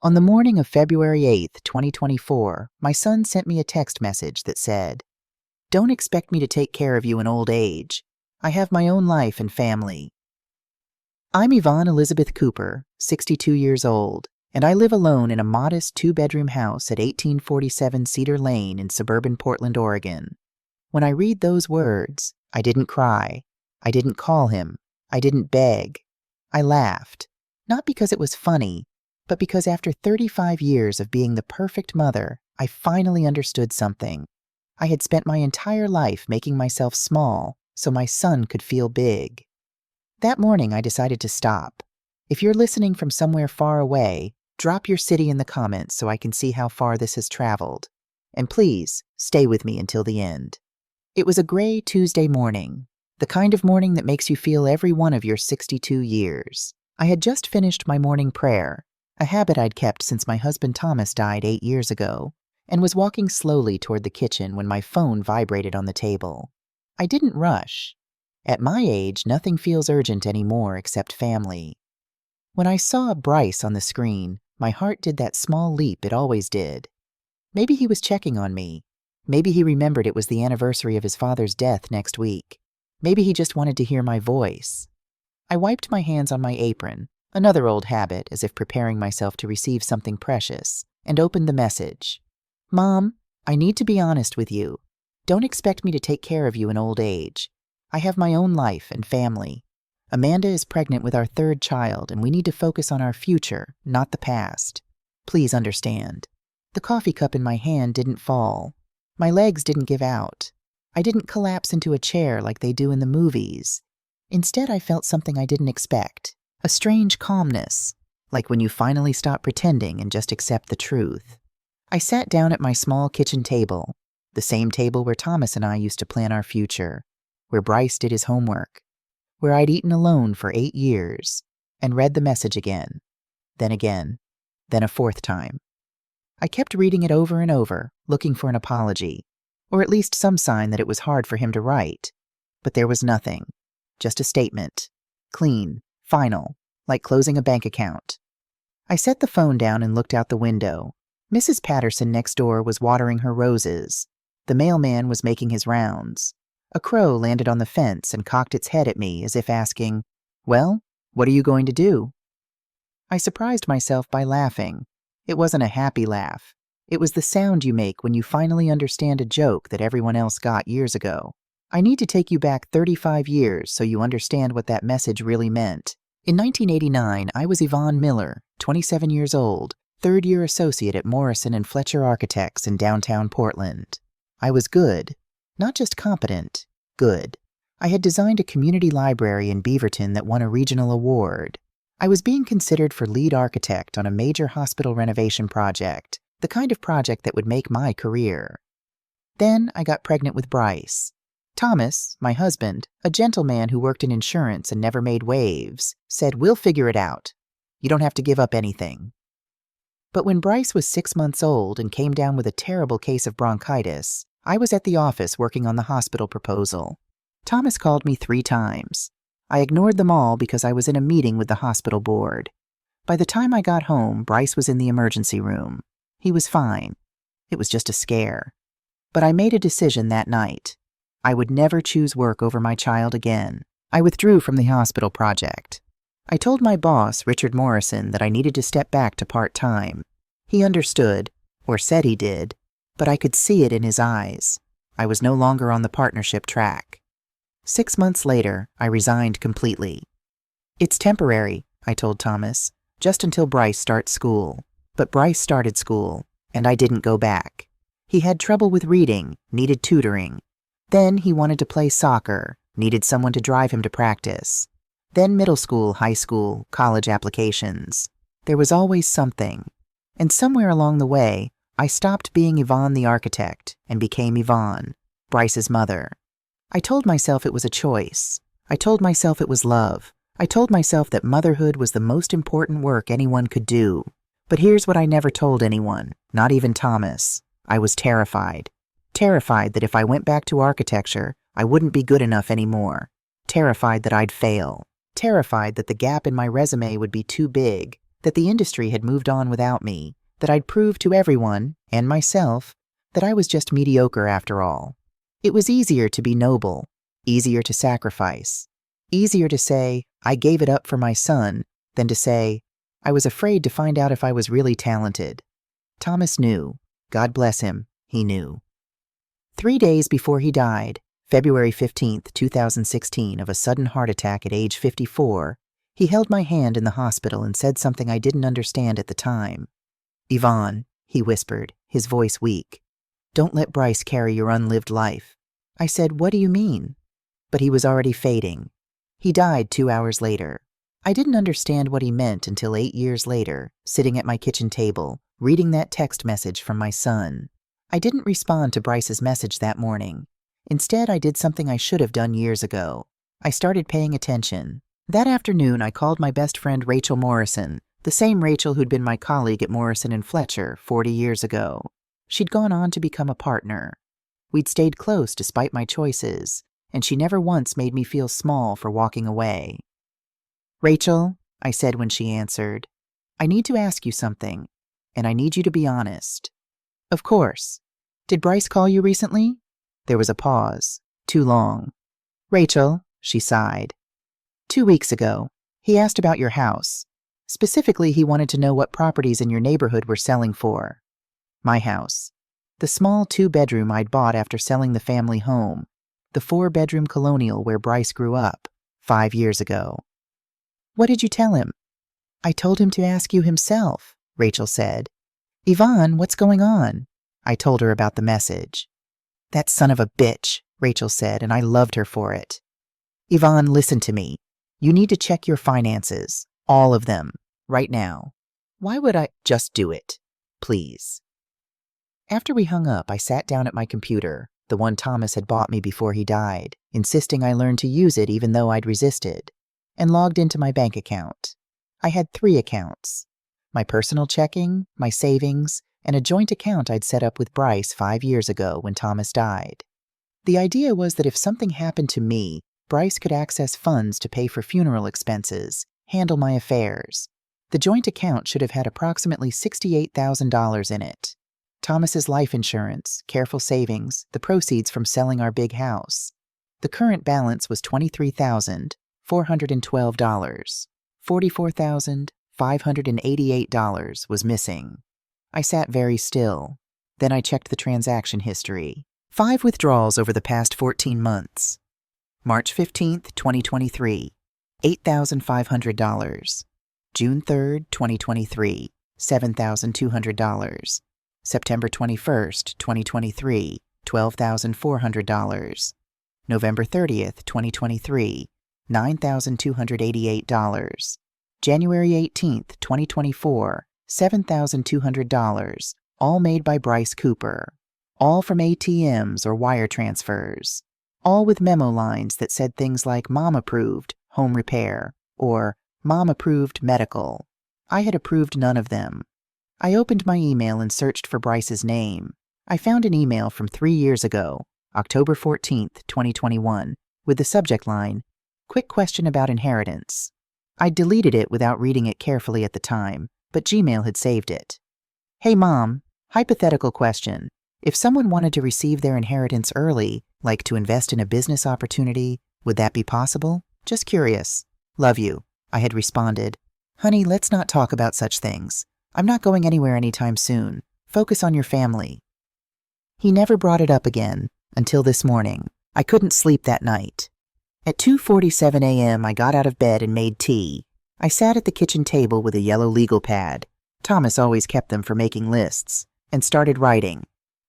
On the morning of February 8th, 2024, my son sent me a text message that said, "Don't expect me to take care of you in old age. I have my own life and family." I'm Yvonne Elizabeth Cooper, 62 years old, and I live alone in a modest two-bedroom house at 1847 Cedar Lane in suburban Portland, Oregon. When I read those words, I didn't cry. I didn't call him. I didn't beg. I laughed, not because it was funny, but because after 35 years of being the perfect mother, I finally understood something. I had spent my entire life making myself small so my son could feel big. That morning, I decided to stop. If you're listening from somewhere far away, drop your city in the comments so I can see how far this has traveled. And please, stay with me until the end. It was a gray Tuesday morning, the kind of morning that makes you feel every one of your 62 years. I had just finished my morning prayer, a habit I'd kept since my husband Thomas died 8 years ago, and was walking slowly toward the kitchen when my phone vibrated on the table. I didn't rush. At my age, nothing feels urgent anymore except family. When I saw Bryce on the screen, my heart did that small leap it always did. Maybe he was checking on me. Maybe he remembered it was the anniversary of his father's death next week. Maybe he just wanted to hear my voice. I wiped my hands on my apron, another old habit, as if preparing myself to receive something precious, and opened the message. "Mom, I need to be honest with you. Don't expect me to take care of you in old age. I have my own life and family. Amanda is pregnant with our third child, and we need to focus on our future, not the past. Please understand." The coffee cup in my hand didn't fall. My legs didn't give out. I didn't collapse into a chair like they do in the movies. Instead, I felt something I didn't expect. A strange calmness, like when you finally stop pretending and just accept the truth. I sat down at my small kitchen table, the same table where Thomas and I used to plan our future, where Bryce did his homework, where I'd eaten alone for 8 years, and read the message again, then a fourth time. I kept reading it over and over, looking for an apology, or at least some sign that it was hard for him to write. But there was nothing, just a statement, clean, final, like closing a bank account. I set the phone down and looked out the window. Mrs. Patterson next door was watering her roses. The mailman was making his rounds. A crow landed on the fence and cocked its head at me as if asking, "Well, what are you going to do?" I surprised myself by laughing. It wasn't a happy laugh. It was the sound you make when you finally understand a joke that everyone else got years ago. I need to take you back 35 years so you understand what that message really meant. In 1989, I was Yvonne Miller, 27 years old, third-year associate at Morrison and Fletcher Architects in downtown Portland. I was good. Not just competent, good. I had designed a community library in Beaverton that won a regional award. I was being considered for lead architect on a major hospital renovation project, the kind of project that would make my career. Then I got pregnant with Bryce. Thomas, my husband, a gentleman who worked in insurance and never made waves, said, "We'll figure it out. You don't have to give up anything." But when Bryce was 6 months old and came down with a terrible case of bronchitis, I was at the office working on the hospital proposal. Thomas called me 3 times. I ignored them all because I was in a meeting with the hospital board. By the time I got home, Bryce was in the emergency room. He was fine. It was just a scare. But I made a decision that night. I would never choose work over my child again. I withdrew from the hospital project. I told my boss, Richard Morrison, that I needed to step back to part-time. He understood, or said he did, but I could see it in his eyes. I was no longer on the partnership track. 6 months later, I resigned completely. "It's temporary," I told Thomas, "just until Bryce starts school." But Bryce started school, and I didn't go back. He had trouble with reading, needed tutoring. Then he wanted to play soccer, needed someone to drive him to practice. Then middle school, high school, college applications. There was always something. And somewhere along the way, I stopped being Yvonne the architect and became Yvonne, Bryce's mother. I told myself it was a choice. I told myself it was love. I told myself that motherhood was the most important work anyone could do. But here's what I never told anyone, not even Thomas. I was terrified. Terrified that if I went back to architecture, I wouldn't be good enough anymore. Terrified that I'd fail. Terrified that the gap in my resume would be too big. that the industry had moved on without me, that I'd proved to everyone, and myself, that I was just mediocre after all. It was easier to be noble, easier to sacrifice, easier to say, I gave it up for my son, than to say, I was afraid to find out if I was really talented. Thomas knew. God bless him, he knew. 3 days before he died, February 15th, 2016, of a sudden heart attack at age 54, he held my hand in the hospital and said something I didn't understand at the time. Yvonne, he whispered, his voice weak. Don't let Bryce carry your unlived life. I said, what do you mean? But he was already fading. He died 2 hours later. I didn't understand what he meant until 8 years later, sitting at my kitchen table, reading that text message from my son. I didn't respond to Bryce's message that morning. Instead, I did something I should have done years ago. I started paying attention. That afternoon, I called my best friend Rachel Morrison, the same Rachel who'd been my colleague at Morrison & Fletcher 40 years ago. She'd gone on to become a partner. We'd stayed close despite my choices, and she never once made me feel small for walking away. Rachel, I said when she answered, I need to ask you something, and I need you to be honest. Of course. Did Bryce call you recently? There was a pause. Too long. Rachel, she sighed. 2 weeks ago, he asked about your house. Specifically, he wanted to know what properties in your neighborhood were selling for. My house. The small 2-bedroom I'd bought after selling the family home. The 4-bedroom colonial where Bryce grew up 5 years ago. What did you tell him? I told him to ask you himself, Rachel said. Yvonne, what's going on? I told her about the message. That son of a bitch, Rachel said, and I loved her for it. Yvonne, listen to me. You need to check your finances, all of them, right now. Why would I just do it? Please. After we hung up, I sat down at my computer, the one Thomas had bought me before he died, insisting I learn to use it even though I'd resisted, and logged into my bank account. I had 3 accounts. My personal checking, my savings, and a joint account I'd set up with Bryce 5 years ago when Thomas died. The idea was that if something happened to me, Bryce could access funds to pay for funeral expenses, handle my affairs. The joint account should have had approximately $68,000 in it. Thomas's life insurance, careful savings, the proceeds from selling our big house. The current balance was $23,412. $44,588 was missing. I sat very still. Then I checked the transaction history. 5 withdrawals over the past 14 months. March 15th, 2023, $8,500. June 3rd, 2023, $7,200. September 21st, 2023, $12,400. November 30th, 2023, $9,288. January 18th, 2024, $7,200, all made by Bryce Cooper. All from ATMs or wire transfers. All with memo lines that said things like Mom approved, home repair, or Mom approved, medical. I had approved none of them. I opened my email and searched for Bryce's name. I found an email from 3 years ago, October 14th, 2021, with the subject line, Quick question about inheritance. I deleted it without reading it carefully at the time, but Gmail had saved it. Hey Mom, hypothetical question. If someone wanted to receive their inheritance early, like to invest in a business opportunity, would that be possible? Just curious. Love you. I had responded. Honey, let's not talk about such things. I'm not going anywhere anytime soon. Focus on your family. He never brought it up again, until this morning. I couldn't sleep that night. At 2:47 a.m., I got out of bed and made tea. I sat at the kitchen table with a yellow legal pad. Thomas always kept them for making lists, and started writing.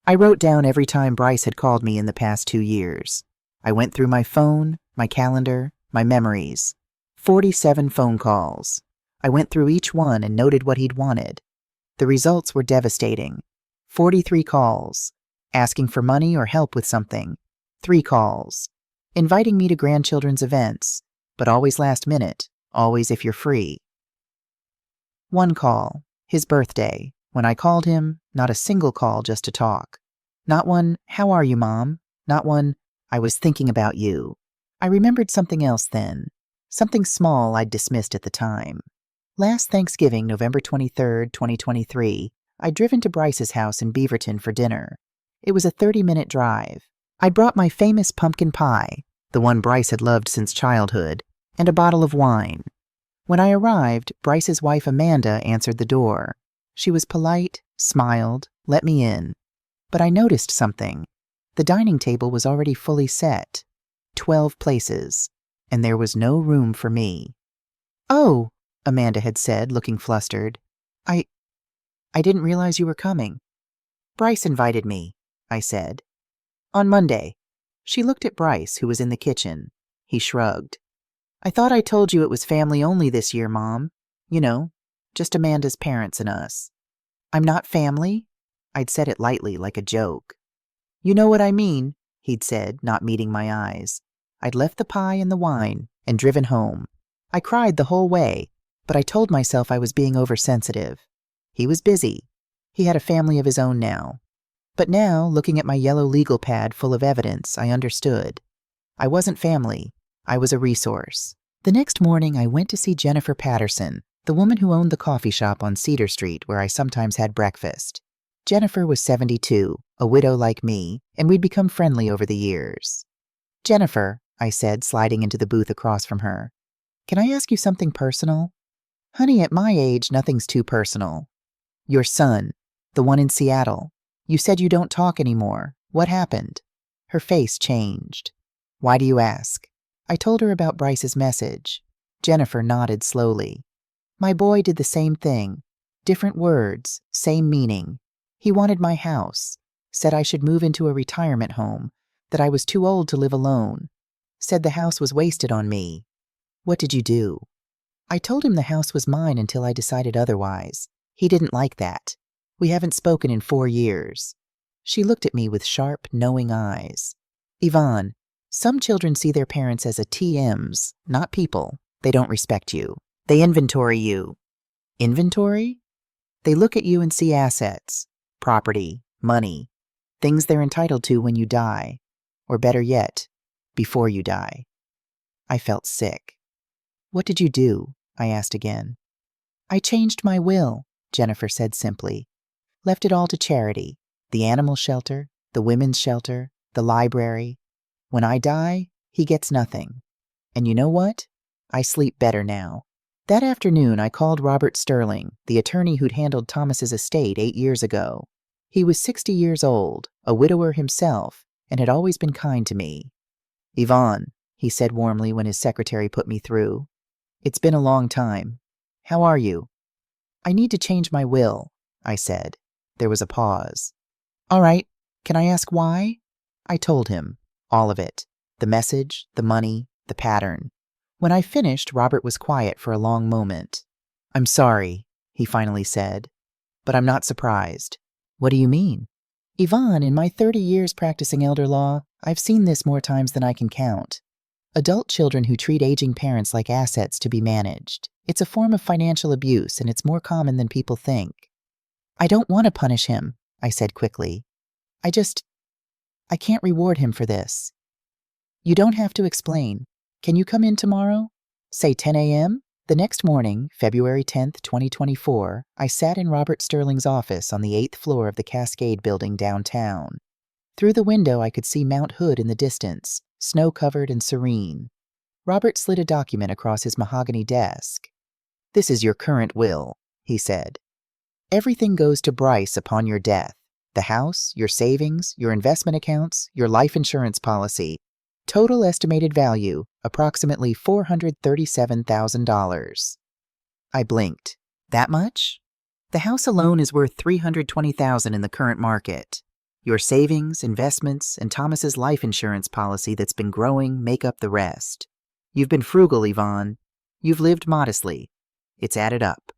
I wrote down every time Bryce had called me in the past 2 years. I went through my phone, my calendar, my memories. 47 phone calls. I went through each one and noted what he'd wanted. The results were devastating. 43 calls. Asking for money or help with something. 3 calls. Inviting me to grandchildren's events, but always last minute, always if you're free. 1 call. His birthday. When I called him, not a single call just to talk. Not one, how are you, Mom? Not one, I was thinking about you. I remembered something else then. Something small I'd dismissed at the time. Last Thanksgiving, November 23rd, 2023, I'd driven to Bryce's house in Beaverton for dinner. It was a 30-minute drive. I'd brought my famous pumpkin pie, the one Bryce had loved since childhood, and a bottle of wine. When I arrived, Bryce's wife Amanda answered the door. She was polite, smiled, let me in. But I noticed something. The dining table was already fully set. 12 places. And there was no room for me. "Oh," Amanda had said, looking flustered. I didn't realize you were coming." "Bryce invited me," I said. "On Monday." She looked at Bryce, who was in the kitchen. He shrugged. "I thought I told you it was family only this year, Mom. You know, just Amanda's parents and us." "I'm not family?" I'd said it lightly, like a joke. "You know what I mean," he'd said, not meeting my eyes. I'd left the pie and the wine and driven home. I cried the whole way, but I told myself I was being oversensitive. He was busy. He had a family of his own now. But now, looking at my yellow legal pad full of evidence, I understood. I wasn't family. I was a resource. The next morning, I went to see Jennifer Patterson, the woman who owned the coffee shop on Cedar Street where I sometimes had breakfast. Jennifer was 72, a widow like me, and we'd become friendly over the years. "Jennifer," I said, sliding into the booth across from her, "can I ask you something personal?" "Honey, at my age, nothing's too personal." "Your son, the one in Seattle. You said you don't talk anymore. What happened?" Her face changed. "Why do you ask?" I told her about Bryce's message. Jennifer nodded slowly. "My boy did the same thing. Different words, same meaning. He wanted my house. Said I should move into a retirement home. That I was too old to live alone. Said the house was wasted on me. What did you do?" I told him the house was mine until I decided otherwise. He didn't like that. We haven't spoken in 4 years. She looked at me with sharp, knowing eyes. "Yvonne, some children see their parents as ATMs, not people. They don't respect you. They inventory you." "Inventory?" "They look at you and see assets, property, money, things they're entitled to when you die. Or better yet, before you die." I felt sick. "What did you do?" I asked again. "I changed my will," Jennifer said simply. "Left it all to charity. The animal shelter, the women's shelter, the library. When I die, he gets nothing. And you know what? I sleep better now." That afternoon, I called Robert Sterling, the attorney who'd handled Thomas's estate 8 years ago. He was 60 years old, a widower himself, and had always been kind to me. "Yvonne," he said warmly when his secretary put me through. "It's been a long time. How are you?" "I need to change my will," I said. There was a pause. "All right. Can I ask why?" I told him. All of it. The message, the money, the pattern. When I finished, Robert was quiet for a long moment. "I'm sorry," he finally said, "but I'm not surprised." "What do you mean?" "Yvonne, in my 30 years practicing elder law, I've seen this more times than I can count. Adult children who treat aging parents like assets to be managed. It's a form of financial abuse, and it's more common than people think." "I don't want to punish him," I said quickly. I can't reward him for this." "You don't have to explain. Can you come in tomorrow? Say 10 a.m.? The next morning, February 10th, 2024, I sat in Robert Sterling's office on the 8th floor of the Cascade building downtown. Through the window, I could see Mount Hood in the distance, snow-covered and serene. Robert slid a document across his mahogany desk. "This is your current will," he said. "Everything goes to Bryce upon your death. The house, your savings, your investment accounts, your life insurance policy. Total estimated value, approximately $437,000. I blinked. "That much?" "The house alone is worth $320,000 in the current market. Your savings, investments, and Thomas's life insurance policy that's been growing make up the rest. You've been frugal, Yvonne. You've lived modestly. It's added up."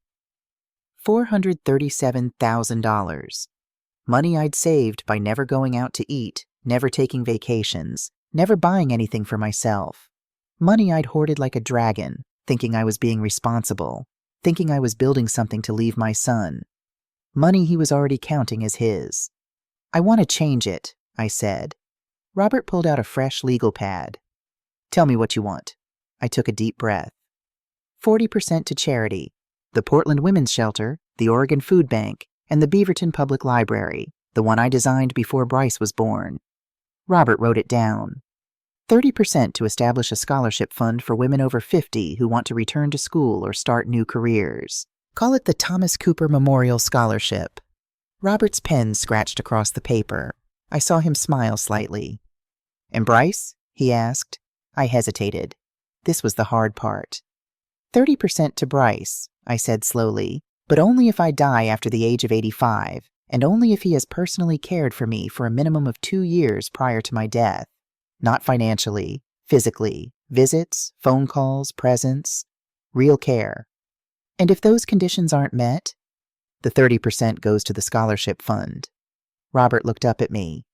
$437,000. Money I'd saved by never going out to eat, never taking vacations, never buying anything for myself. Money I'd hoarded like a dragon, thinking I was being responsible, thinking I was building something to leave my son. Money he was already counting as his. "I want to change it," I said. Robert pulled out a fresh legal pad. "Tell me what you want." I took a deep breath. 40% to charity, The Portland Women's Shelter, the Oregon Food Bank, and the Beaverton Public Library, the one I designed before Bryce was born. Robert wrote it down. 30% to establish a scholarship fund for women over 50 who want to return to school or start new careers. Call it the Thomas Cooper Memorial Scholarship. Robert's pen scratched across the paper. I saw him smile slightly. And Bryce? He asked. I hesitated. This was the hard part. 30% to Bryce, I said slowly, but only if I die after the age of 85, and only if he has personally cared for me for a minimum of 2 years prior to my death. Not financially, physically, visits, phone calls, presents, real care. And if those conditions aren't met, the 30% goes to the scholarship fund. Robert looked up at me.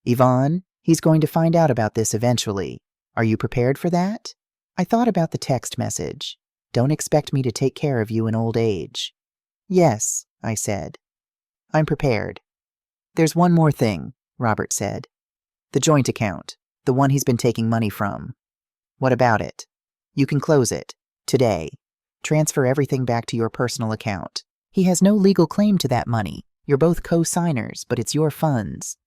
Yvonne, he's going to find out about this eventually. Are you prepared for that? I thought about the text message. Don't expect me to take care of you in old age. Yes, I said. I'm prepared. There's one more thing, Robert said. The joint account, the one he's been taking money from. What about it? You can close it, today. Transfer everything back to your personal account. He has no legal claim to that money. You're both co-signers, but it's your funds.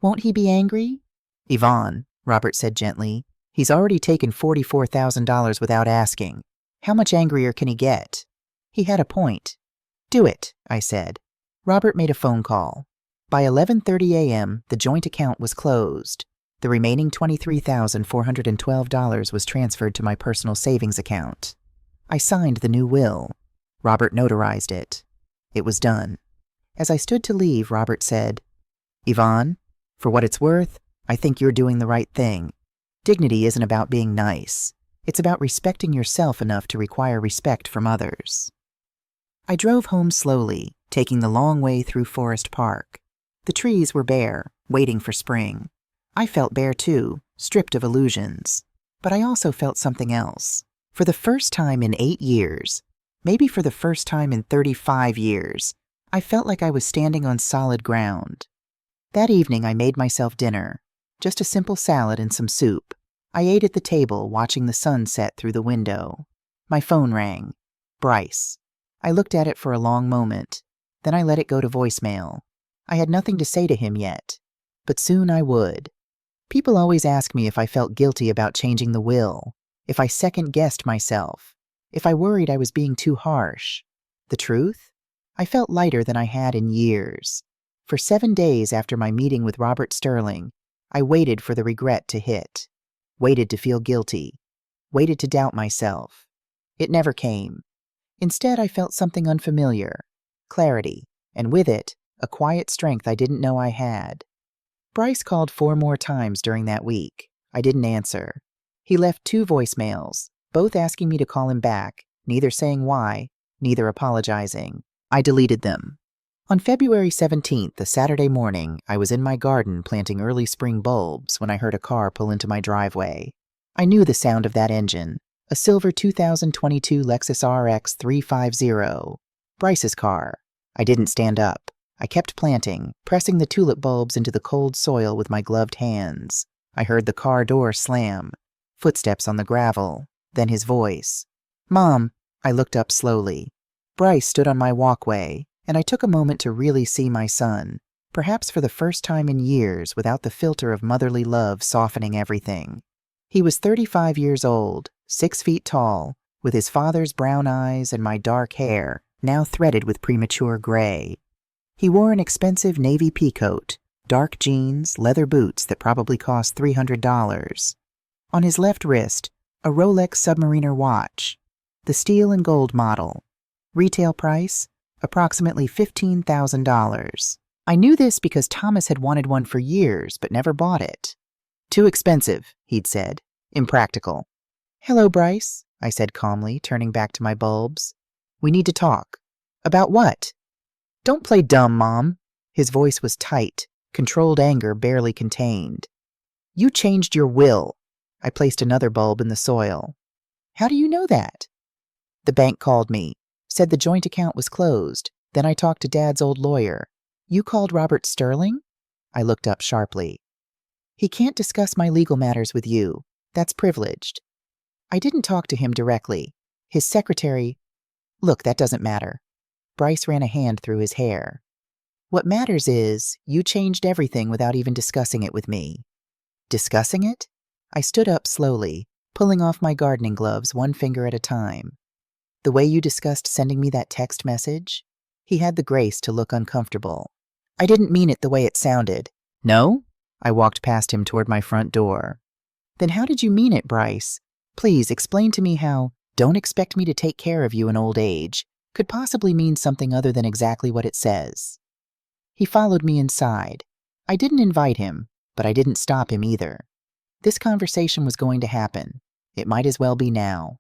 Won't he be angry? Yvonne, Robert said gently, he's already taken $44,000 without asking. How much angrier can he get? He had a point. Do it, I said. Robert made a phone call. By 11:30 a.m., the joint account was closed. The remaining $23,412 was transferred to my personal savings account. I signed the new will. Robert notarized it. It was done. As I stood to leave, Robert said, Yvonne, for what it's worth, I think you're doing the right thing. Dignity isn't about being nice. It's about respecting yourself enough to require respect from others. I drove home slowly, taking the long way through Forest Park. The trees were bare, waiting for spring. I felt bare too, stripped of illusions. But I also felt something else. For the first time in 8 years, maybe for the first time in 35 years, I felt like I was standing on solid ground. That evening I made myself dinner, just a simple salad and some soup. I ate at the table, watching the sun set through the window. My phone rang. Bryce. I looked at it for a long moment. Then I let it go to voicemail. I had nothing to say to him yet, but soon I would. People always ask me if I felt guilty about changing the will, if I second-guessed myself, if I worried I was being too harsh. The truth? I felt lighter than I had in years. For 7 days after my meeting with Robert Sterling, I waited for the regret to hit. Waited to feel guilty. Waited to doubt myself. It never came. Instead, I felt something unfamiliar. Clarity, and with it, a quiet strength I didn't know I had. Bryce called 4 more times during that week. I didn't answer. He left 2 voicemails, both asking me to call him back, neither saying why, neither apologizing. I deleted them. On February 17th, a Saturday morning, I was in my garden planting early spring bulbs when I heard a car pull into my driveway. I knew the sound of that engine, a silver 2022 Lexus RX 350. Bryce's car. I didn't stand up. I kept planting, pressing the tulip bulbs into the cold soil with my gloved hands. I heard the car door slam, footsteps on the gravel, then his voice. Mom! I looked up slowly. Bryce stood on my walkway, and I took a moment to really see my son, perhaps for the first time in years without the filter of motherly love softening everything. He was 35 years old, 6 feet tall, with his father's brown eyes and my dark hair, now threaded with premature gray. He wore an expensive navy peacoat, dark jeans, leather boots that probably cost $300. On his left wrist, a Rolex Submariner watch, the steel and gold model. Retail price, approximately $15,000. I knew this because Thomas had wanted one for years but never bought it. Too expensive, he'd said. Impractical. Hello, Bryce, I said calmly, turning back to my bulbs. We need to talk. About what? Don't play dumb, Mom. His voice was tight, controlled anger barely contained. You changed your will. I placed another bulb in the soil. How do you know that? The bank called me, said the joint account was closed. Then I talked to Dad's old lawyer. You called Robert Sterling? I looked up sharply. He can't discuss my legal matters with you. That's privileged. I didn't talk to him directly. His secretary... Look, that doesn't matter. Bryce ran a hand through his hair. What matters is, you changed everything without even discussing it with me. Discussing it? I stood up slowly, pulling off my gardening gloves one finger at a time. The way you discussed sending me that text message? He had the grace to look uncomfortable. I didn't mean it the way it sounded. No? I walked past him toward my front door. Then how did you mean it, Bryce? Please explain to me how "don't expect me to take care of you in old age" could possibly mean something other than exactly what it says. He followed me inside. I didn't invite him, but I didn't stop him either. This conversation was going to happen. It might as well be now.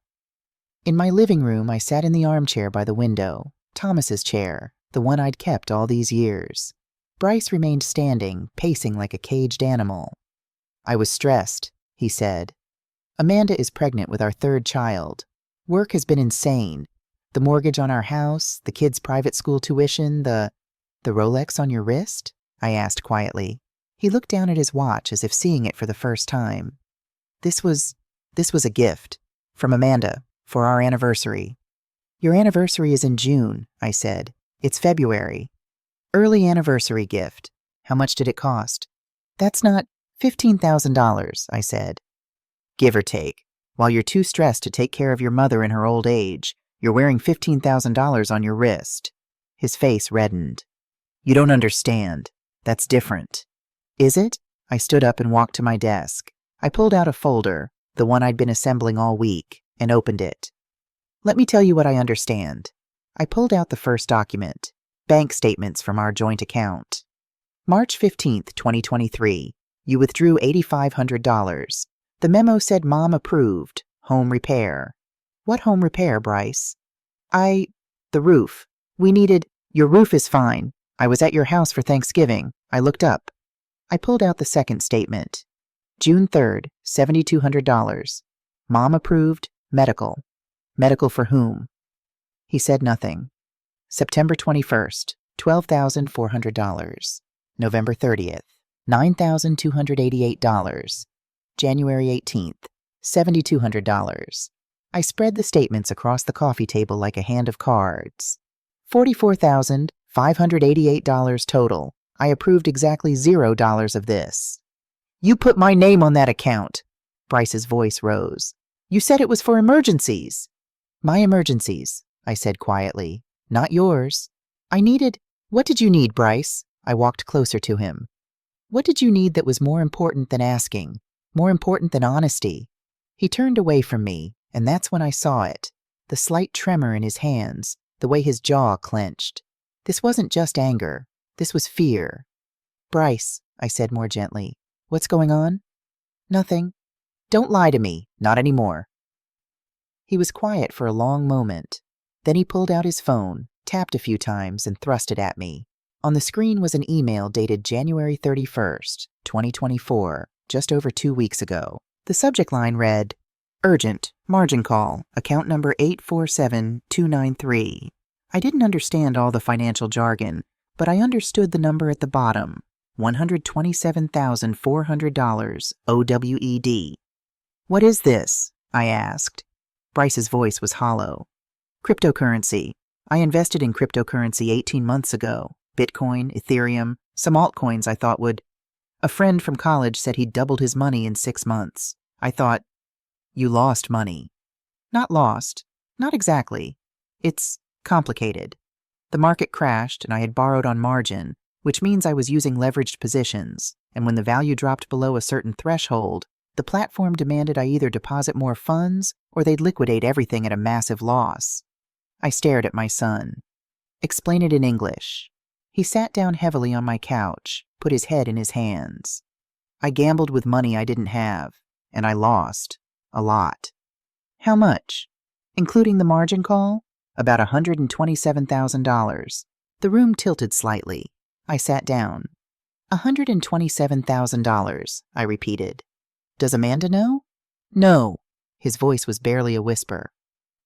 In my living room, I sat in the armchair by the window, Thomas's chair, the one I'd kept all these years. Bryce remained standing, pacing like a caged animal. I was stressed, he said. Amanda is pregnant with our third child. Work has been insane. The mortgage on our house, the kids' private school tuition, the Rolex on your wrist? I asked quietly. He looked down at his watch as if seeing it for the first time. This was a gift. From Amanda, for our anniversary. Your anniversary is in June, I said. It's February. Early anniversary gift. How much did it cost? That's not $15,000, I said. Give or take. While you're too stressed to take care of your mother in her old age, you're wearing $15,000 on your wrist. His face reddened. You don't understand. That's different. Is it? I stood up and walked to my desk. I pulled out a folder, the one I'd been assembling all week, and opened it. Let me tell you what I understand. I pulled out the first document, bank statements from our joint account. March 15th, 2023. You withdrew $8,500. The memo said Mom approved. Home repair. What home repair, Bryce? The roof. Your roof is fine. I was at your house for Thanksgiving. I looked up. I pulled out the second statement. June 3rd, $7,200. Mom approved. Medical. Medical for whom? He said nothing. September 21st, $12,400. November 30th, $9,288. January 18th, $7,200. I spread the statements across the coffee table like a hand of cards. $44,588 total. I approved exactly $0 of this. You put my name on that account. Bryce's voice rose. You said it was for emergencies. My emergencies, I said quietly. Not yours. What did you need, Bryce? I walked closer to him. What did you need that was more important than asking? More important than honesty? He turned away from me, and that's when I saw it. The slight tremor in his hands, the way his jaw clenched. This wasn't just anger. This was fear. Bryce, I said more gently. What's going on? Nothing. Don't lie to me. Not anymore. He was quiet for a long moment. Then he pulled out his phone, tapped a few times, and thrust it at me. On the screen was an email dated January 31st, 2024, just over 2 weeks ago. The subject line read, Urgent, margin call, account number 847293. I didn't understand all the financial jargon, but I understood the number at the bottom, $127,400 OWED. What is this? I asked. Bryce's voice was hollow. Cryptocurrency. I invested in cryptocurrency 18 months ago. Bitcoin, Ethereum, some altcoins I thought would. A friend from college said he'd doubled his money in 6 months. I thought, you lost money. Not lost. Not exactly. It's complicated. The market crashed and I had borrowed on margin, which means I was using leveraged positions, and when the value dropped below a certain threshold, the platform demanded I either deposit more funds or they'd liquidate everything at a massive loss. I stared at my son. Explain it in English. He sat down heavily on my couch, put his head in his hands. I gambled with money I didn't have, and I lost. A lot. How much? Including the margin call? About $127,000. The room tilted slightly. I sat down. $127,000, I repeated. Does Amanda know? No. His voice was barely a whisper.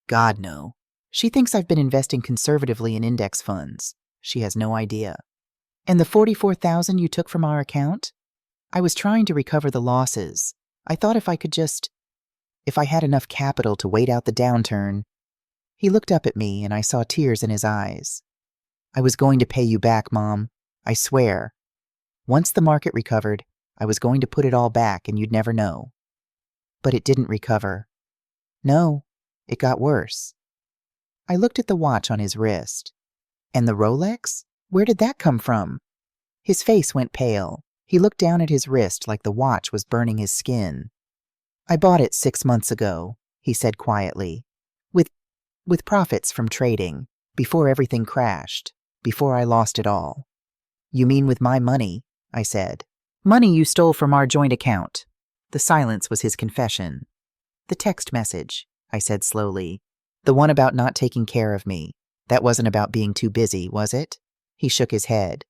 God, no. She thinks I've been investing conservatively in index funds. She has no idea. And the $44,000 you took from our account? I was trying to recover the losses. I thought if I had enough capital to wait out the downturn. He looked up at me and I saw tears in his eyes. I was going to pay you back, Mom. I swear. Once the market recovered, I was going to put it all back and you'd never know. But it didn't recover. No, it got worse. I looked at the watch on his wrist. And the Rolex? Where did that come from? His face went pale. He looked down at his wrist like the watch was burning his skin. I bought it 6 months ago, he said quietly. With profits from trading, before everything crashed, before I lost it all. You mean with my money? I said. Money you stole from our joint account. The silence was his confession. The text message, I said slowly. The one about not taking care of me. That wasn't about being too busy, was it? He shook his head.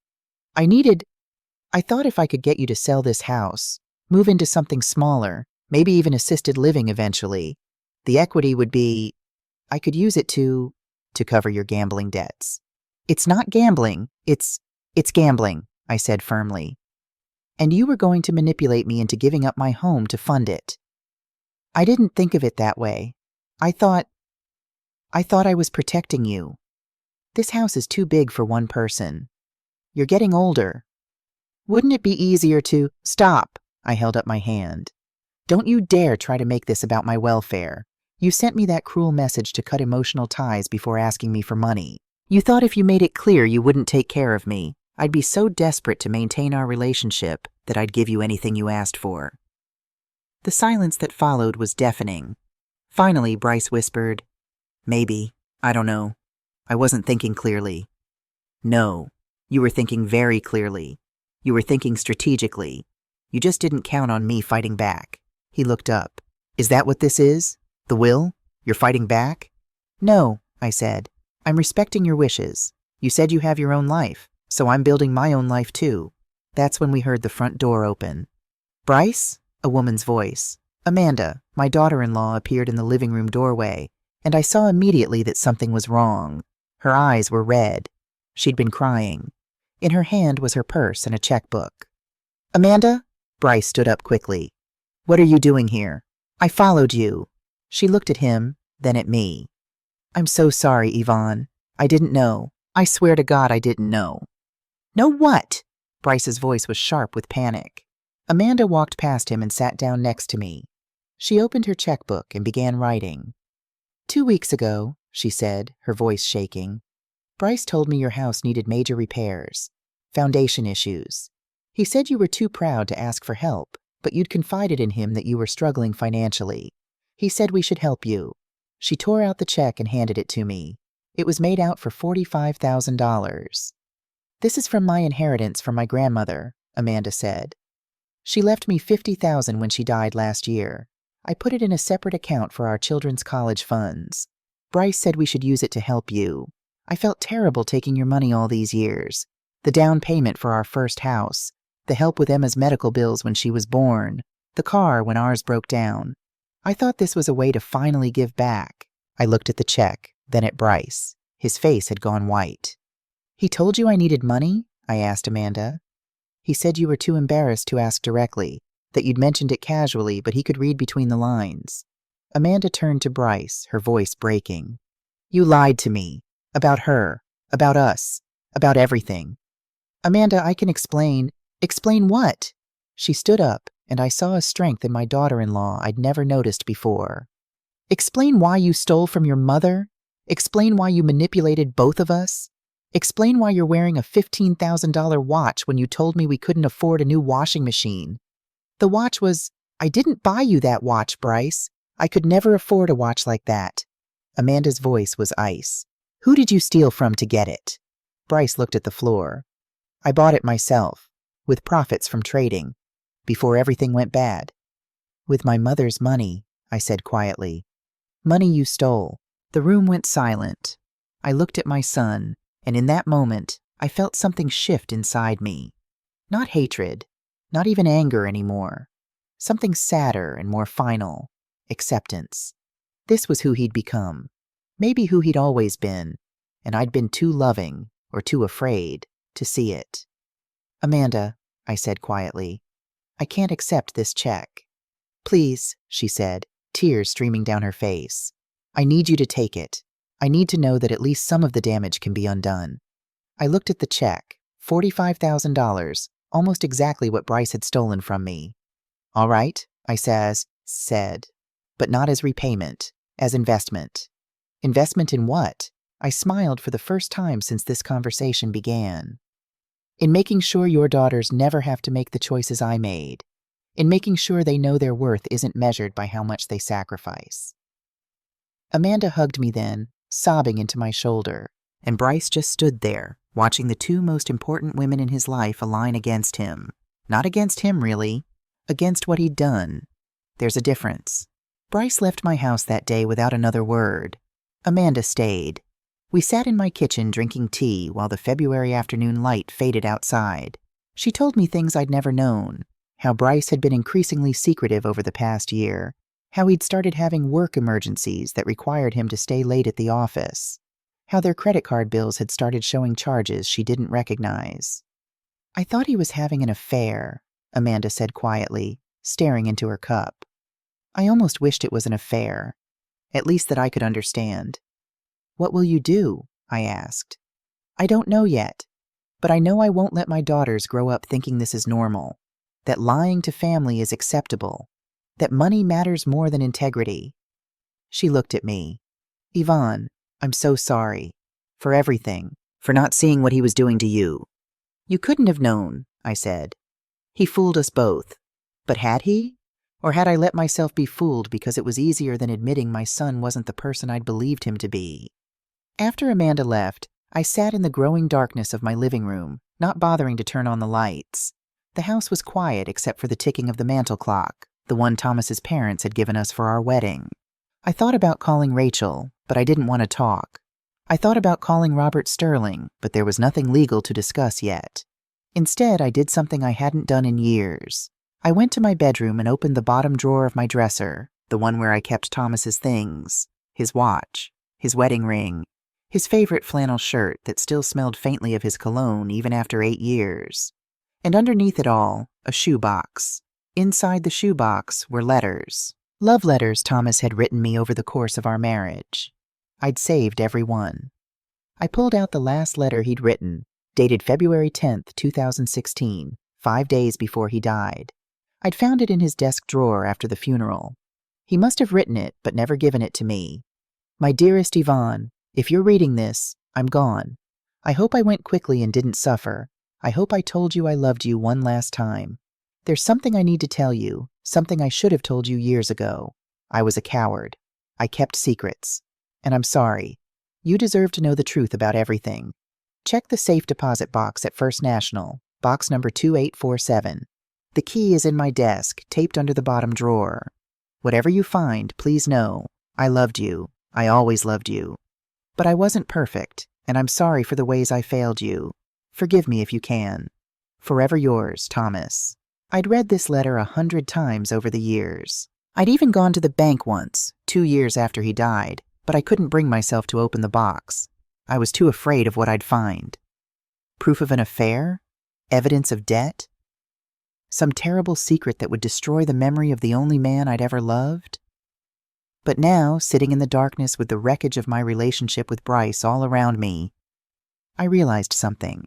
I thought if I could get you to sell this house, move into something smaller, maybe even assisted living eventually, the equity would be, I could use it to cover your gambling debts. It's not gambling, it's gambling, I said firmly. And you were going to manipulate me into giving up my home to fund it. I didn't think of it that way. I thought I was protecting you. This house is too big for one person. You're getting older. Wouldn't it be easier to— Stop, I held up my hand. Don't you dare try to make this about my welfare. You sent me that cruel message to cut emotional ties before asking me for money. You thought if you made it clear you wouldn't take care of me, I'd be so desperate to maintain our relationship that I'd give you anything you asked for. The silence that followed was deafening. Finally, Bryce whispered, Maybe. I don't know. I wasn't thinking clearly. No, you were thinking very clearly. You were thinking strategically. You just didn't count on me fighting back. He looked up. Is that what this is? The will? You're fighting back? No, I said. I'm respecting your wishes. You said you have your own life, so I'm building my own life too. That's when we heard the front door open. Bryce? A woman's voice. Amanda, my daughter-in-law, appeared in the living room doorway, and I saw immediately that something was wrong. Her eyes were red. She'd been crying. In her hand was her purse and a checkbook. Amanda? Bryce stood up quickly. What are you doing here? I followed you. She looked at him, then at me. I'm so sorry, Yvonne. I didn't know. I swear to God I didn't know. Know what? Bryce's voice was sharp with panic. Amanda walked past him and sat down next to me. She opened her checkbook and began writing. 2 weeks ago, she said, her voice shaking, Bryce told me your house needed major repairs, foundation issues. He said you were too proud to ask for help, but you'd confided in him that you were struggling financially. He said we should help you. She tore out the check and handed it to me. It was made out for $45,000. This is from my inheritance from my grandmother, Amanda said. She left me $50,000 when she died last year. I put it in a separate account for our children's college funds. Bryce said we should use it to help you. I felt terrible taking your money all these years. The down payment for our first house, the help with Emma's medical bills when she was born, the car when ours broke down. I thought this was a way to finally give back. I looked at the check, then at Bryce. His face had gone white. He told you I needed money? I asked Amanda. He said you were too embarrassed to ask directly, that you'd mentioned it casually, but he could read between the lines. Amanda turned to Bryce, her voice breaking. You lied to me. About her. About us. About everything. Amanda, I can explain. Explain what? She stood up, and I saw a strength in my daughter-in-law I'd never noticed before. Explain why you stole from your mother? Explain why you manipulated both of us? Explain why you're wearing a $15,000 watch when you told me we couldn't afford a new washing machine. The watch was— I didn't buy you that watch, Bryce. I could never afford a watch like that. Amanda's voice was ice. Who did you steal from to get it? Bryce looked at the floor. I bought it myself, with profits from trading, before everything went bad. With my mother's money, I said quietly. Money you stole. The room went silent. I looked at my son, and in that moment, I felt something shift inside me. Not hatred, not even anger anymore. Something sadder and more final. Acceptance. This was who he'd become. Maybe who he'd always been, and I'd been too loving, or too afraid, to see it. Amanda, I said quietly, I can't accept this check. Please, she said, tears streaming down her face. I need you to take it. I need to know that at least some of the damage can be undone. I looked at the check, $45,000, almost exactly what Bryce had stolen from me. All right, I said, but not as repayment, as investment. Investment in what? I smiled for the first time since this conversation began. In making sure your daughters never have to make the choices I made. In making sure they know their worth isn't measured by how much they sacrifice. Amanda hugged me then, sobbing into my shoulder, and Bryce just stood there, watching the two most important women in his life align against him. Not against him, really. Against what he'd done. There's a difference. Bryce left my house that day without another word. Amanda stayed. We sat in my kitchen drinking tea while the February afternoon light faded outside. She told me things I'd never known. How Bryce had been increasingly secretive over the past year. How he'd started having work emergencies that required him to stay late at the office. How their credit card bills had started showing charges she didn't recognize. I thought he was having an affair, Amanda said quietly, staring into her cup. I almost wished it was an affair. At least that I could understand. What will you do? I asked. I don't know yet, but I know I won't let my daughters grow up thinking this is normal, that lying to family is acceptable, that money matters more than integrity. She looked at me. Yvonne, I'm so sorry. For everything. For not seeing what he was doing to you. You couldn't have known, I said. He fooled us both. But had he? Or had I let myself be fooled because it was easier than admitting my son wasn't the person I'd believed him to be? After Amanda left, I sat in the growing darkness of my living room, not bothering to turn on the lights. The house was quiet except for the ticking of the mantel clock, the one Thomas's parents had given us for our wedding. I thought about calling Rachel, but I didn't want to talk. I thought about calling Robert Sterling, but there was nothing legal to discuss yet. Instead, I did something I hadn't done in years. I went to my bedroom and opened the bottom drawer of my dresser, the one where I kept Thomas's things, his watch, his wedding ring, his favorite flannel shirt that still smelled faintly of his cologne even after 8 years. And underneath it all, a shoebox. Inside the shoebox were letters. Love letters Thomas had written me over the course of our marriage. I'd saved every one. I pulled out the last letter he'd written, dated February 10th, 2016, 5 days before he died. I'd found it in his desk drawer after the funeral. He must have written it, but never given it to me. My dearest Yvonne, if you're reading this, I'm gone. I hope I went quickly and didn't suffer. I hope I told you I loved you one last time. There's something I need to tell you, something I should have told you years ago. I was a coward. I kept secrets. And I'm sorry. You deserve to know the truth about everything. Check the safe deposit box at First National, box number 2847. The key is in my desk, taped under the bottom drawer. Whatever you find, please know, I loved you. I always loved you. But I wasn't perfect, and I'm sorry for the ways I failed you. Forgive me if you can. Forever yours, Thomas. I'd read this letter 100 times over the years. I'd even gone to the bank once, 2 years after he died, but I couldn't bring myself to open the box. I was too afraid of what I'd find. Proof of an affair? Evidence of debt? Some terrible secret that would destroy the memory of the only man I'd ever loved? But now, sitting in the darkness with the wreckage of my relationship with Bryce all around me, I realized something.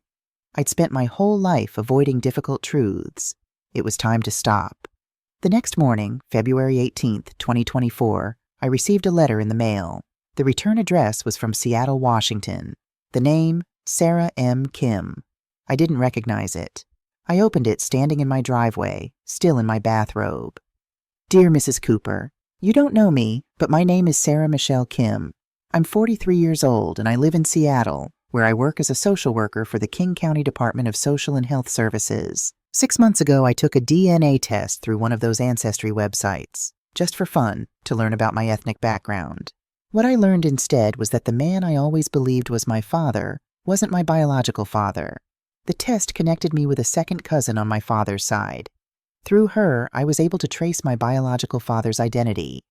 I'd spent my whole life avoiding difficult truths. It was time to stop. The next morning, February 18th, 2024, I received a letter in the mail. The return address was from Seattle, Washington. The name, Sarah M. Kim. I didn't recognize it. I opened it standing in my driveway, still in my bathrobe. Dear Mrs. Cooper, you don't know me, but my name is Sarah Michelle Kim. I'm 43 years old and I live in Seattle, where I work as a social worker for the King County Department of Social and Health Services. 6 months ago, I took a DNA test through one of those ancestry websites, just for fun, to learn about my ethnic background. What I learned instead was that the man I always believed was my father wasn't my biological father. The test connected me with a second cousin on my father's side. Through her, I was able to trace my biological father's identity.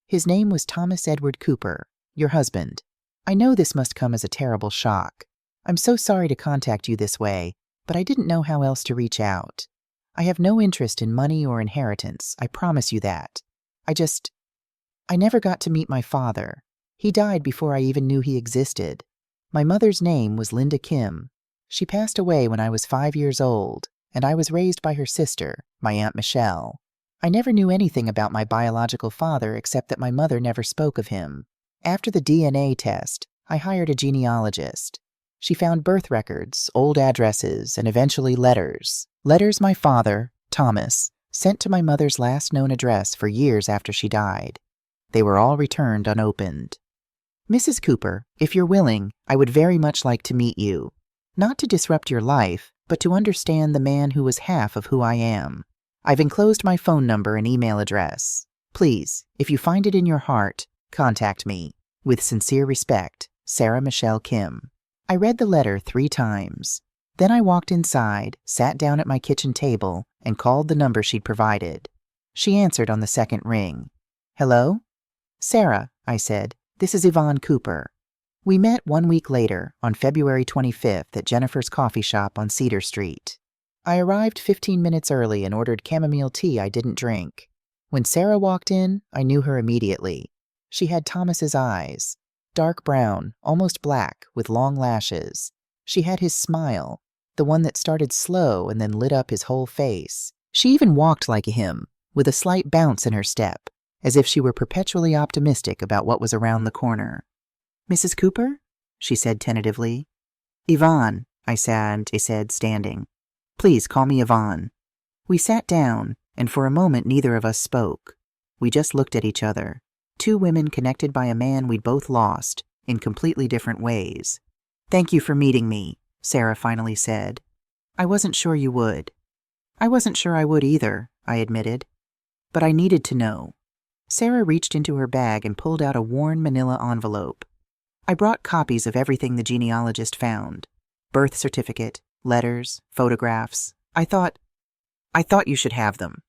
His name was Thomas Edward Cooper, your husband. I know this must come as a terrible shock. I'm so sorry to contact you this way, but I didn't know how else to reach out. I have no interest in money or inheritance, I promise you that. I never got to meet my father. He died before I even knew he existed. My mother's name was Linda Kim. She passed away when I was 5 years old, and I was raised by her sister, my Aunt Michelle. I never knew anything about my biological father except that my mother never spoke of him. After the DNA test, I hired a genealogist. She found birth records, old addresses, and eventually letters. Letters my father, Thomas, sent to my mother's last known address for years after she died. They were all returned unopened. Mrs. Cooper, if you're willing, I would very much like to meet you. Not to disrupt your life, but to understand the man who was half of who I am. I've enclosed my phone number and email address. Please, if you find it in your heart, contact me. With sincere respect, Sarah Michelle Kim. I read the letter 3 times. Then I walked inside, sat down at my kitchen table, and called the number she'd provided. She answered on the second ring. Hello? Sarah, I said, this is Yvonne Cooper. We met 1 week later, on February 25th, at Jennifer's coffee shop on Cedar Street. I arrived 15 minutes early and ordered chamomile tea I didn't drink. When Sarah walked in, I knew her immediately. She had Thomas's eyes. Dark brown, almost black, with long lashes. She had his smile, the one that started slow and then lit up his whole face. She even walked like him, with a slight bounce in her step, as if she were perpetually optimistic about what was around the corner. Mrs. Cooper? She said tentatively. Yvonne, I said, standing. Please call me Yvonne. We sat down, and for a moment neither of us spoke. We just looked at each other. 2 women connected by a man we'd both lost, in completely different ways. Thank you for meeting me, Sarah finally said. I wasn't sure you would. I wasn't sure I would either, I admitted. But I needed to know. Sarah reached into her bag and pulled out a worn manila envelope. I brought copies of everything the genealogist found. Birth certificate, letters, photographs. I thought you should have them.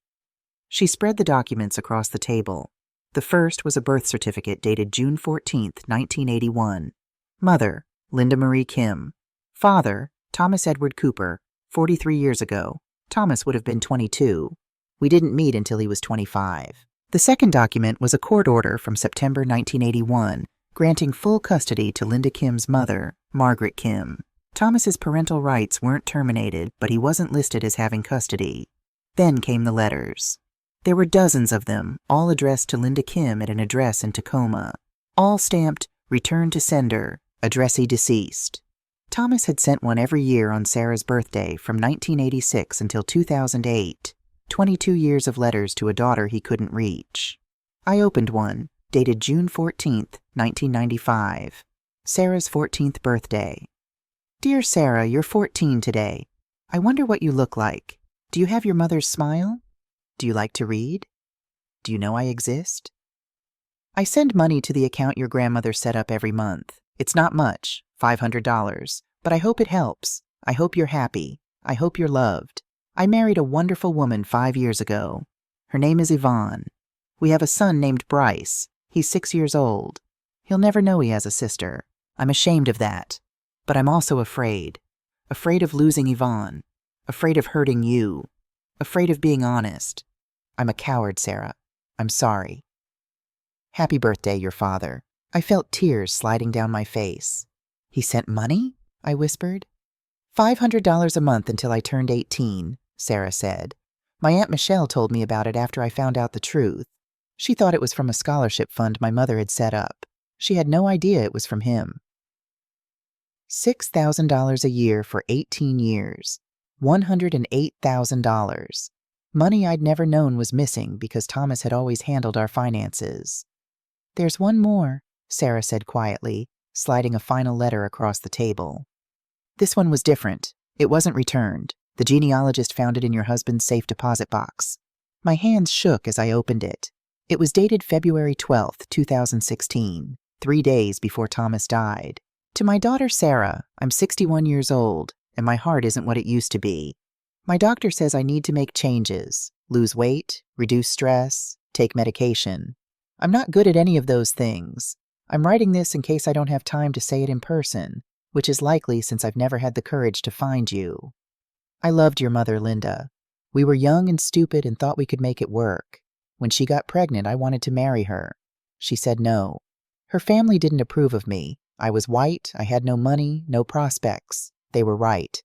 She spread the documents across the table. The first was a birth certificate dated June 14th, 1981. Mother, Linda Marie Kim. Father, Thomas Edward Cooper, 43 years ago. Thomas would have been 22. We didn't meet until he was 25. The second document was a court order from September 1981, granting full custody to Linda Kim's mother, Margaret Kim. Thomas's parental rights weren't terminated, but he wasn't listed as having custody. Then came the letters. There were dozens of them, all addressed to Linda Kim at an address in Tacoma. All stamped, Return to Sender, Addressee Deceased. Thomas had sent one every year on Sarah's birthday from 1986 until 2008, 22 years of letters to a daughter he couldn't reach. I opened one, dated June 14th, 1995, Sarah's 14th birthday. Dear Sarah, you're 14 today. I wonder what you look like. Do you have your mother's smile? Do you like to read? Do you know I exist? I send money to the account your grandmother set up every month. It's not much, $500, but I hope it helps. I hope you're happy. I hope you're loved. I married a wonderful woman 5 years ago. Her name is Yvonne. We have a son named Bryce. He's 6 years old. He'll never know he has a sister. I'm ashamed of that. But I'm also afraid. Afraid of losing Yvonne. Afraid of hurting you. Afraid of being honest. I'm a coward, Sarah. I'm sorry. Happy birthday, your father. I felt tears sliding down my face. He sent money? I whispered. $500 a month until I turned 18, Sarah said. My Aunt Michelle told me about it after I found out the truth. She thought it was from a scholarship fund my mother had set up. She had no idea it was from him. $6,000 a year for 18 years. $108,000. Money I'd never known was missing because Thomas had always handled our finances. There's one more, Sarah said quietly, sliding a final letter across the table. This one was different. It wasn't returned. The genealogist found it in your husband's safe deposit box. My hands shook as I opened it. It was dated February 12th, 2016, 3 days before Thomas died. To my daughter Sarah, I'm 61 years old, and my heart isn't what it used to be. My doctor says I need to make changes, lose weight, reduce stress, take medication. I'm not good at any of those things. I'm writing this in case I don't have time to say it in person, which is likely since I've never had the courage to find you. I loved your mother, Linda. We were young and stupid and thought we could make it work. When she got pregnant, I wanted to marry her. She said no. Her family didn't approve of me. I was white, I had no money, no prospects. They were right.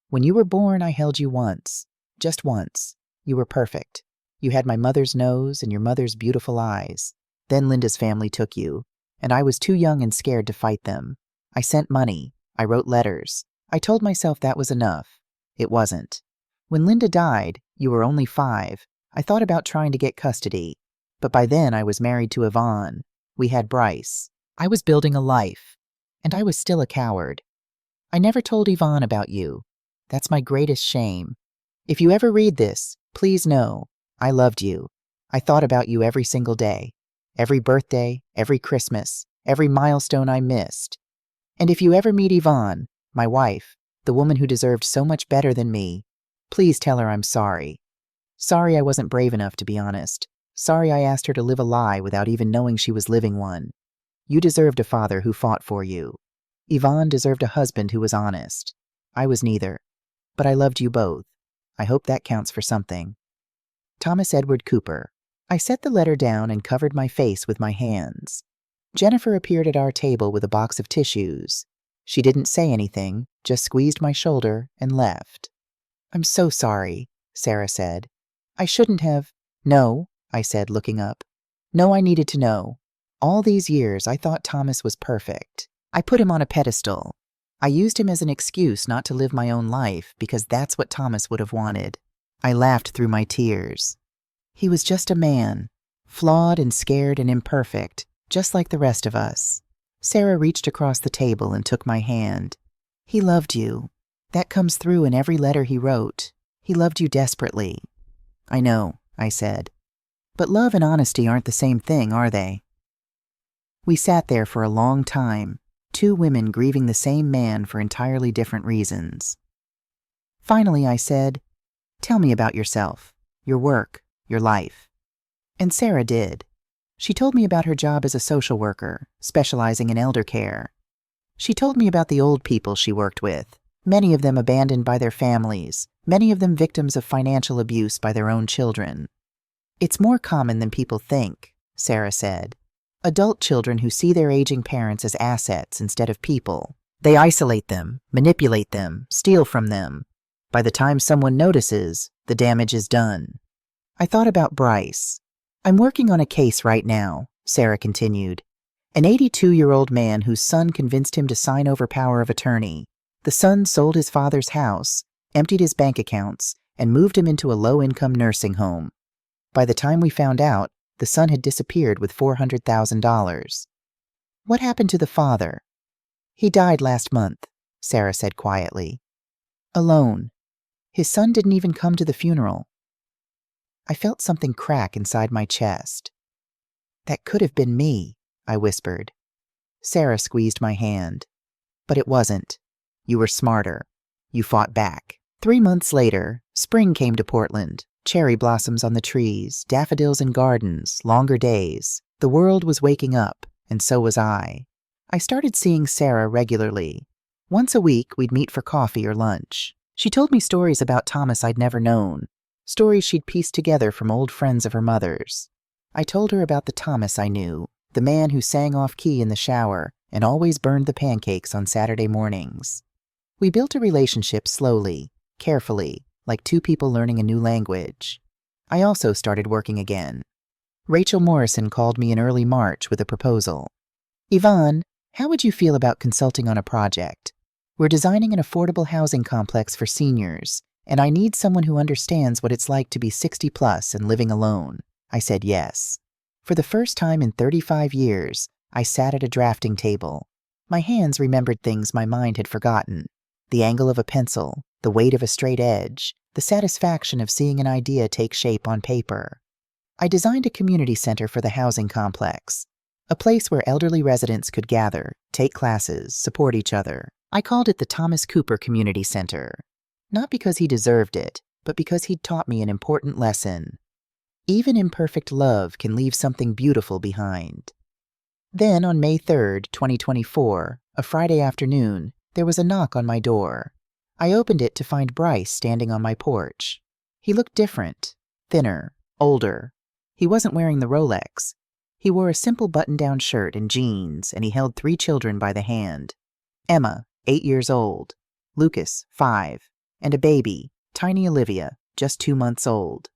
When you were born, I held you once. Just once. You were perfect. You had my mother's nose and your mother's beautiful eyes. Then Linda's family took you, and I was too young and scared to fight them. I sent money. I wrote letters. I told myself that was enough. It wasn't. When Linda died, you were only 5. I thought about trying to get custody. But by then I was married to Yvonne. We had Bryce. I was building a life. And I was still a coward. I never told Yvonne about you. That's my greatest shame. If you ever read this, please know I loved you. I thought about you every single day. Every birthday, every Christmas, every milestone I missed. And if you ever meet Yvonne, my wife, the woman who deserved so much better than me, please tell her I'm sorry. Sorry I wasn't brave enough to be honest. Sorry I asked her to live a lie without even knowing she was living one. You deserved a father who fought for you. Yvonne deserved a husband who was honest. I was neither. But I loved you both. I hope that counts for something. Thomas Edward Cooper. I set the letter down and covered my face with my hands. Jennifer appeared at our table with a box of tissues. She didn't say anything, just squeezed my shoulder and left. I'm so sorry, Sarah said. I shouldn't have. No, I said, looking up. No, I needed to know. All these years, I thought Thomas was perfect. I put him on a pedestal. I used him as an excuse not to live my own life because that's what Thomas would have wanted. I laughed through my tears. He was just a man, flawed and scared and imperfect, just like the rest of us. Sarah reached across the table and took my hand. He loved you. That comes through in every letter he wrote. He loved you desperately. I know, I said. But love and honesty aren't the same thing, are they? We sat there for a long time, 2 women grieving the same man for entirely different reasons. Finally, I said, tell me about yourself, your work, your life. And Sarah did. She told me about her job as a social worker, specializing in elder care. She told me about the old people she worked with, many of them abandoned by their families, many of them victims of financial abuse by their own children. It's more common than people think, Sarah said. Adult children who see their aging parents as assets instead of people. They isolate them, manipulate them, steal from them. By the time someone notices, the damage is done. I thought about Bryce. I'm working on a case right now, Sarah continued. An 82-year-old man whose son convinced him to sign over power of attorney. The son sold his father's house, emptied his bank accounts, and moved him into a low-income nursing home. By the time we found out, the son had disappeared with $400,000. What happened to the father? He died last month, Sarah said quietly. Alone. His son didn't even come to the funeral. I felt something crack inside my chest. That could have been me, I whispered. Sarah squeezed my hand. But it wasn't. You were smarter. You fought back. 3 months later, spring came to Portland. Cherry blossoms on the trees, daffodils in gardens, longer days. The world was waking up, and so was I. I started seeing Sarah regularly. Once a week, we'd meet for coffee or lunch. She told me stories about Thomas I'd never known, stories she'd pieced together from old friends of her mother's. I told her about the Thomas I knew, the man who sang off-key in the shower and always burned the pancakes on Saturday mornings. We built a relationship slowly, carefully, like 2 people learning a new language. I also started working again. Rachel Morrison called me in early March with a proposal. Yvonne, how would you feel about consulting on a project? We're designing an affordable housing complex for seniors, and I need someone who understands what it's like to be 60+ and living alone. I said yes. For the first time in 35 years, I sat at a drafting table. My hands remembered things my mind had forgotten. The angle of a pencil, the weight of a straight edge, the satisfaction of seeing an idea take shape on paper. I designed a community center for the housing complex, a place where elderly residents could gather, take classes, support each other. I called it the Thomas Cooper Community Center, not because he deserved it, but because he'd taught me an important lesson. Even imperfect love can leave something beautiful behind. Then on May 3rd, 2024, a Friday afternoon, there was a knock on my door. I opened it to find Bryce standing on my porch. He looked different, thinner, older. He wasn't wearing the Rolex. He wore a simple button-down shirt and jeans, and he held 3 children by the hand. Emma, 8 years old, Lucas, 5, and a baby, tiny Olivia, just 2 months old.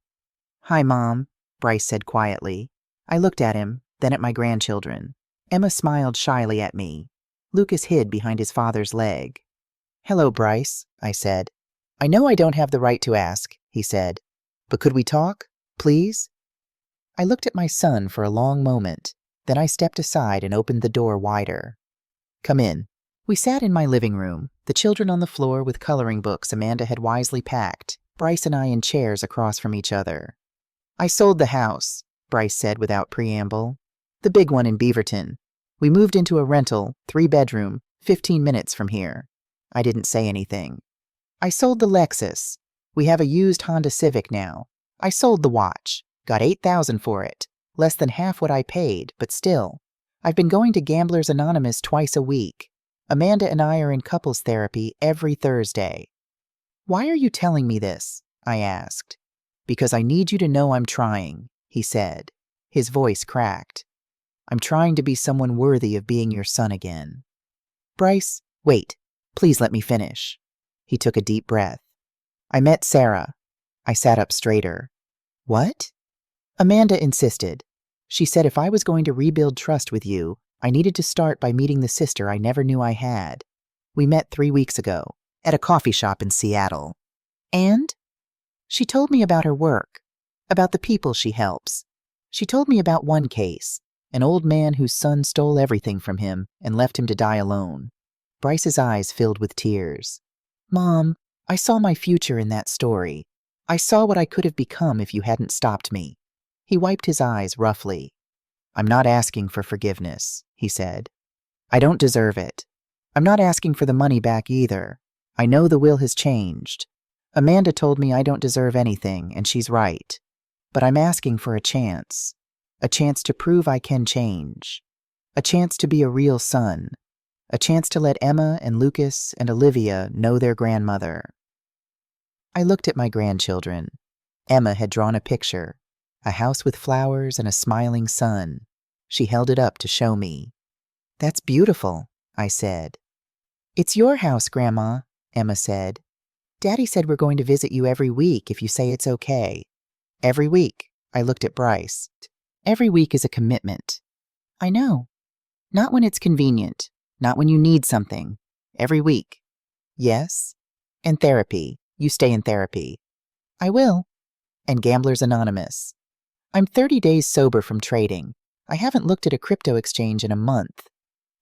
"Hi, Mom," Bryce said quietly. I looked at him, then at my grandchildren. Emma smiled shyly at me. Lucas hid behind his father's leg. "Hello, Bryce," I said. "I know I don't have the right to ask," he said, "but could we talk, please?" I looked at my son for a long moment, then I stepped aside and opened the door wider. "Come in." We sat in my living room, the children on the floor with coloring books Amanda had wisely packed, Bryce and I in chairs across from each other. "I sold the house," Bryce said without preamble. "The big one in Beaverton. We moved into a rental, 3-bedroom, 15 minutes from here." I didn't say anything. "I sold the Lexus. We have a used Honda Civic now. I sold the watch. Got $8,000 for it. Less than half what I paid, but still. I've been going to Gamblers Anonymous twice a week. Amanda and I are in couples therapy every Thursday." "Why are you telling me this?" I asked. "Because I need you to know I'm trying," he said. His voice cracked. "I'm trying to be someone worthy of being your son again." "Bryce, wait. Please let me finish." He took a deep breath. "I met Sarah." I sat up straighter. "What?" "Amanda insisted. She said if I was going to rebuild trust with you, I needed to start by meeting the sister I never knew I had. We met 3 weeks ago, at a coffee shop in Seattle. And? She told me about her work, about the people she helps. She told me about one case, an old man whose son stole everything from him and left him to die alone." Bryce's eyes filled with tears. "Mom, I saw my future in that story. I saw what I could have become if you hadn't stopped me." He wiped his eyes roughly. "I'm not asking for forgiveness," he said. "I don't deserve it. I'm not asking for the money back either. I know the will has changed. Amanda told me I don't deserve anything, and she's right. But I'm asking for a chance to prove I can change, a chance to be a real son, a chance to let Emma and Lucas and Olivia know their grandmother." I looked at my grandchildren. Emma had drawn a picture, a house with flowers and a smiling sun. She held it up to show me. "That's beautiful," I said. "It's your house, Grandma," Emma said. "Daddy said we're going to visit you every week if you say it's okay." "Every week?" I looked at Bryce. "Every week is a commitment." "I know. Not when it's convenient. Not when you need something. Every week." "Yes?" "And therapy. You stay in therapy." "I will." "And Gamblers Anonymous." "I'm 30 days sober from trading. I haven't looked at a crypto exchange in a month."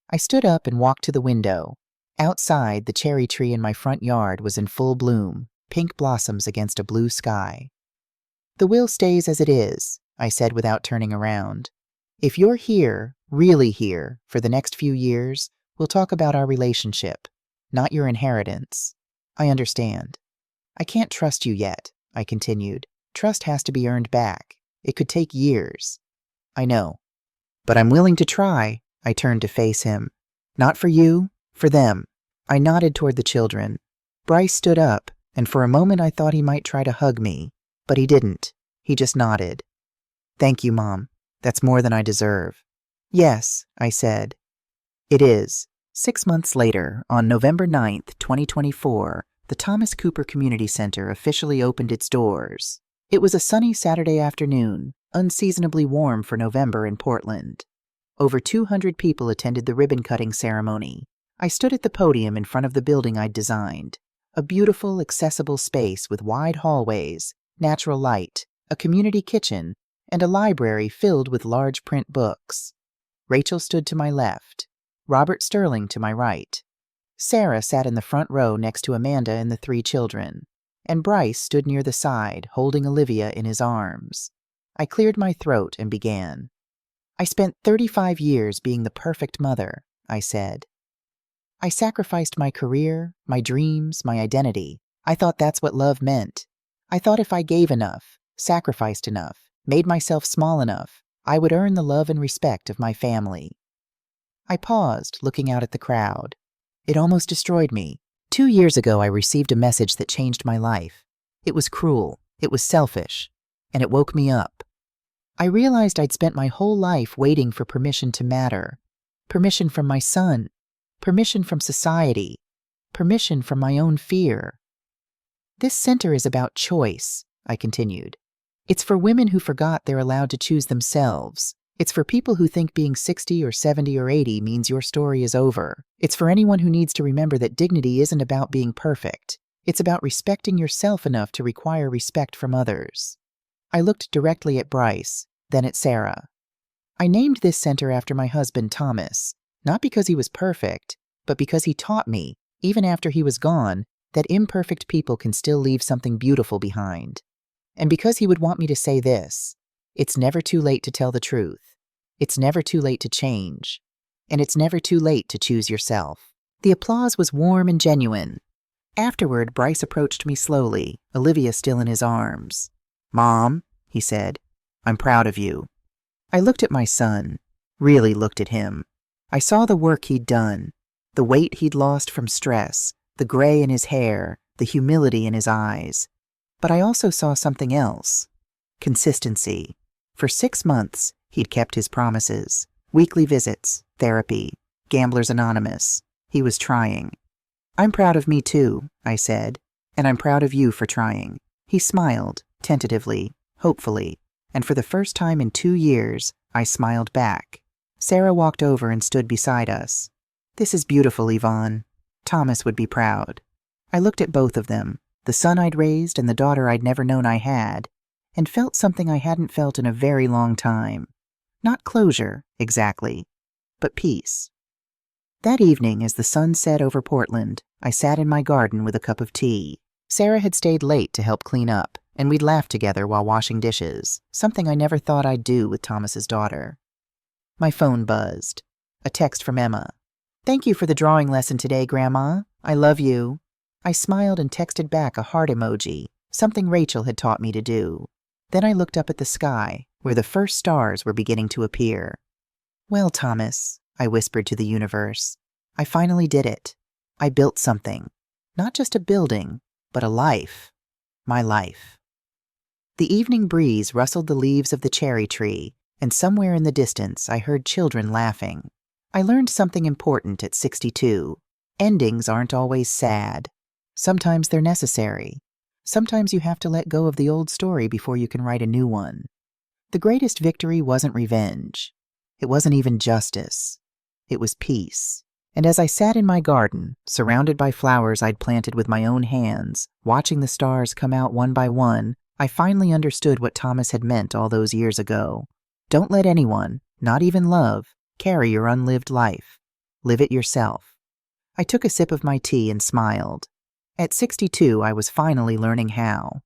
I stood up and walked to the window. Outside, the cherry tree in my front yard was in full bloom, pink blossoms against a blue sky. "The will stays as it is," I said without turning around. "If you're here, really here, for the next few years, we'll talk about our relationship, not your inheritance. I understand. I can't trust you yet," I continued. "Trust has to be earned back. It could take years." "I know. But I'm willing to try." I turned to face him. "Not for you, for them." I nodded toward the children. Bryce stood up, and for a moment I thought he might try to hug me, but he didn't. He just nodded. "Thank you, Mom. That's more than I deserve." "Yes," I said. "It is." 6 months later, on November 9th, 2024, the Thomas Cooper Community Center officially opened its doors. It was a sunny Saturday afternoon, unseasonably warm for November in Portland. Over 200 people attended the ribbon-cutting ceremony. I stood at the podium in front of the building I'd designed, a beautiful, accessible space with wide hallways, natural light, a community kitchen, and a library filled with large print books. Rachel stood to my left, Robert Sterling to my right. Sarah sat in the front row next to Amanda and the 3 children, and Bryce stood near the side, holding Olivia in his arms. I cleared my throat and began. "I spent 35 years being the perfect mother," I said. "I sacrificed my career, my dreams, my identity. I thought that's what love meant. I thought if I gave enough, sacrificed enough, made myself small enough, I would earn the love and respect of my family." I paused, looking out at the crowd. It almost destroyed me. 2 years ago, I received a message that changed my life. It was cruel, it was selfish, and it woke me up. I realized I'd spent my whole life waiting for permission to matter. Permission from my son. Permission from society. Permission from my own fear. This center is about choice, I continued. It's for women who forgot they're allowed to choose themselves. It's for people who think being 60 or 70 or 80 means your story is over. It's for anyone who needs to remember that dignity isn't about being perfect. It's about respecting yourself enough to require respect from others. I looked directly at Bryce, then at Sarah. I named this center after my husband, Thomas, not because he was perfect, but because he taught me, even after he was gone, that imperfect people can still leave something beautiful behind. And because he would want me to say this: it's never too late to tell the truth. It's never too late to change. And it's never too late to choose yourself. The applause was warm and genuine. Afterward, Bryce approached me slowly, Olivia still in his arms. "Mom," he said, "I'm proud of you." I looked at my son, really looked at him. I saw the work he'd done, the weight he'd lost from stress, the gray in his hair, the humility in his eyes. But I also saw something else. Consistency. For 6 months, he'd kept his promises. Weekly visits, therapy, Gamblers Anonymous. He was trying. "I'm proud of me too," I said, "and I'm proud of you for trying." He smiled, tentatively, hopefully, and for the first time in 2 years, I smiled back. Sarah walked over and stood beside us. "This is beautiful, Yvonne. Thomas would be proud." I looked at both of them, the son I'd raised and the daughter I'd never known I had, and felt something I hadn't felt in a very long time. Not closure, exactly, but peace. That evening, as the sun set over Portland, I sat in my garden with a cup of tea. Sarah had stayed late to help clean up, and we'd laughed together while washing dishes, something I never thought I'd do with Thomas's daughter. My phone buzzed. A text from Emma. "Thank you for the drawing lesson today, Grandma. I love you." I smiled and texted back a heart emoji, something Rachel had taught me to do. Then I looked up at the sky, where the first stars were beginning to appear. "Well, Thomas," I whispered to the universe, "I finally did it. I built something. Not just a building, but a life. My life." The evening breeze rustled the leaves of the cherry tree, and somewhere in the distance I heard children laughing. I learned something important at 62. Endings aren't always sad. Sometimes they're necessary. Sometimes you have to let go of the old story before you can write a new one. The greatest victory wasn't revenge. It wasn't even justice. It was peace. And as I sat in my garden, surrounded by flowers I'd planted with my own hands, watching the stars come out one by one, I finally understood what Thomas had meant all those years ago. Don't let anyone, not even love, carry your unlived life. Live it yourself. I took a sip of my tea and smiled. At 62, I was finally learning how.